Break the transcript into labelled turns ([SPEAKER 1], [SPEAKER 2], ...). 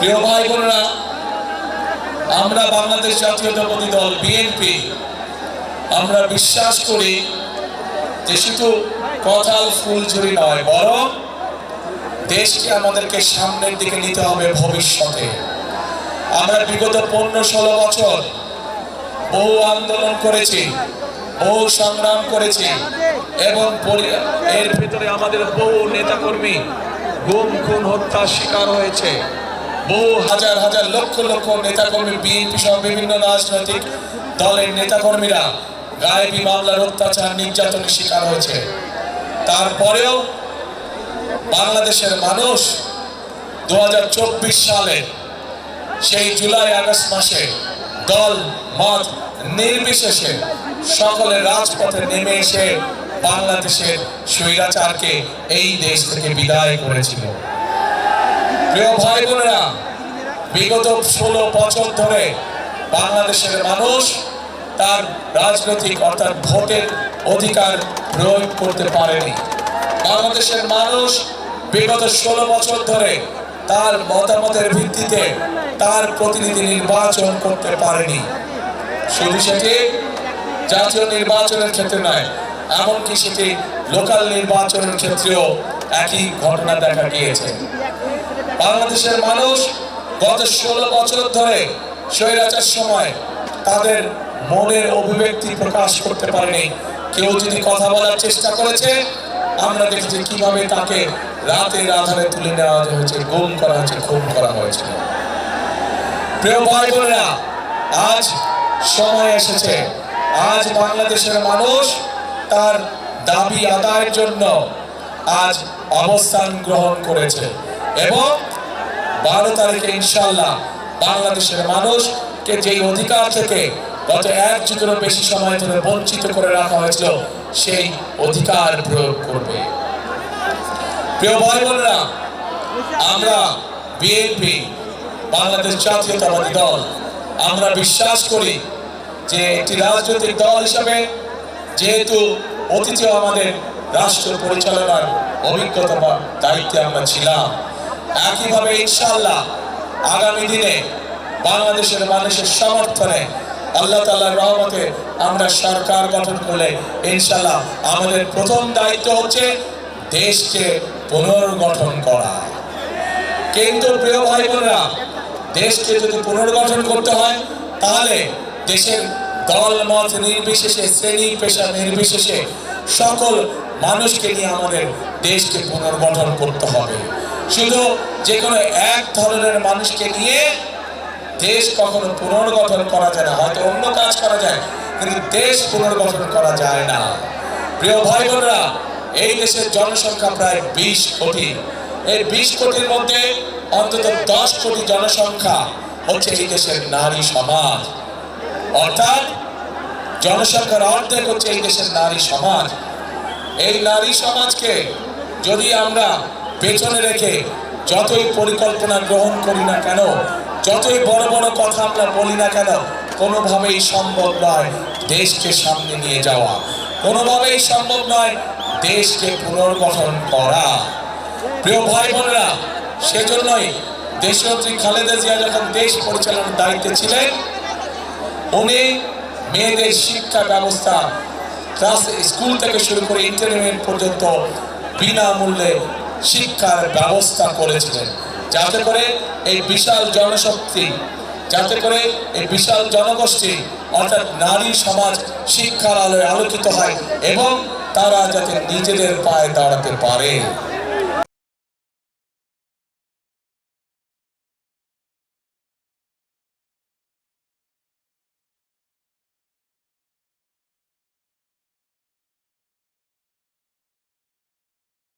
[SPEAKER 1] প্রিয় ভাই বোনেরা, আমরা বাংলাদেশ জাতীয়তাবাদী দল বিএনপি আমরা বিশ্বাস করি যে শুধু কথাল ফুলঝুরি নয়, বরং দেশকে আমাদেরকে সামনের দিকে নিতে হবে ভবিষ্যতে। আমরা বিগত 15-16 বছর বহু আন্দোলন করেছি, বহু সংগ্রাম করেছি এবং এর ভিতরে আমাদের বহু নেতাকর্মী গুম খুন হত্যার শিকার হয়েছে। বহু হাজার হাজার লক্ষ লক্ষ নেতাকর্মী, বিএনপি সহ বিভিন্ন রাজনৈতিক দলের নেতাকর্মীরা গায়েবী মামলার অত্যাচার নির্যাতনের শিকার হয়েছে। তারপরেও বাংলাদেশের মানুষ 2024 সালে সেই জুলাই আগস্ট মাসে দল মত নির্বিশেষে সকলে রাজপথে নেমে এসে বাংলাদেশের স্বৈরাচারকে এই দেশ থেকে বিদায় করেছিল। প্রিয় ভাই বোনেরা, বিগত 16 বছর ধরে বাংলাদেশের মানুষ তার রাজনৈতিক অর্থাৎ ভোটের অধিকার প্রয়োগ করতে পারেনি। বাংলাদেশের মানুষ বিগত 16 বছর ধরে তার মতামতের ভিত্তিতে তার প্রতিনিধি নির্বাচন করতে পারেনি। শুধু সেটি জাতীয় নির্বাচনের ক্ষেত্রে নয়, এমনকি সেটি লোকাল নির্বাচনের ক্ষেত্রেও একই ঘটনা দেখা গিয়েছে। বাংলাদেশের মানুষ গত 16 বছর ধরে স্বৈরাচার সময় তাদের মনের অভিব্যক্তি প্রকাশ করতে পারেনি। কেউ যদি কথা বলার চেষ্টা করেছে, আমরা দেখেছি কিভাবে তাকে রাতের আধারে তুলে নেওয়া হয়েছে, গুম করা হয়েছে, খুন করা হয়েছিল। প্রিয় ভাই বোনেরা, আজ সময় এসেছে, আজ বাংলাদেশের মানুষ তার দাবি আদায়ের জন্য আজ অবস্থান গ্রহণ করেছে এবং 12 তারিখে ইনশাআল্লাহ বাংলাদেশের মানুষকে যেই অধিকার থেকে গত 1 যুগেরও বেশি সময় ধরে বঞ্চিত করে রাখা হয়েছিল, সেই অধিকার প্রয়োগ করবে। প্রিয় ভাই বোনেরা, আমরা বিএনপি বাংলাদেশ জাতীয়তাবাদী দল আমরা বিশ্বাস করি যে একটি রাজনৈতিক দল হিসাবে যেহেতু অতীতেও আমাদের রাষ্ট্র পরিচালনার অভিজ্ঞতা বা দায়িত্বে আমরা ছিলাম, একইভাবে ইনশাআল্লাহ আগামী দিনে বাংলাদেশের মানুষের সমর্থনে আল্লাহ তাআলার রহমতে আমরা সরকার গঠন করলে ইনশাআল্লাহ আমাদের প্রথম দায়িত্ব হচ্ছে দেশকে পুনর্গঠন করা। কিন্তু প্রিয় ভাই বোনেরা, দেশকে যদি পুনর্গঠন করতে হয় তাহলে দেশের দল মত নির্বিশেষে, শ্রেণী পেশা নির্বিশেষে সকল মানুষকে নিয়ে আমাদের দেশকে পুনর্গঠন করতে হবে। শুধু যে কোনো এক ধরনের মানুষকে নিয়ে দেশ কখনো পুনর্গঠন করা যায় না। হয়তো অন্য কাজ করা যায়, কিন্তু দেশ পুনর্গঠন করা যায় না। প্রিয় ভাই বোনেরা, এই দেশের জনসংখ্যা প্রায় 20 কোটি। এই 20 কোটির মধ্যে অন্তত 10 কোটি জনসংখ্যা হচ্ছে এই দেশের নারী সমাজ, অর্থাৎ জনসংখ্যার অর্ধেক হচ্ছে এই দেশের নারী সমাজ। এই নারী সমাজকে যদি আমরা পেছনে রেখে যতই পরিকল্পনা গ্রহণ করি না কেন, যতই বড় বড় কথা আমরা বলি না কেন, কোনোভাবেই সম্ভব নয় দেশকে সামনে নিয়ে যাওয়া, কোনোভাবেই সম্ভব নয় দেশকে পুনর্গঠন করা। প্রিয় ভাই বোনেরা, সেজন্যই দেশনেত্রী খালেদা জিয়া যখন দেশ পরিচালনার দায়িত্বে ছিলেন, উনি মেয়েদের শিক্ষা ব্যবস্থা ক্লাস স্কুল থেকে শুরু করে ইন্টারমিডিয়েট পর্যন্ত বিনামূল্যে শিক্ষার ব্যবস্থা করেছিলেন, যাতে করে এই বিশাল জনশক্তি, যাতে করে এই বিশাল জনগোষ্ঠী অর্থাৎ নারী সমাজ শিক্ষার আলোয় আলোকিত হয় এবং তারা যাতে নিজেদের পায়ে দাঁড়াতে পারে।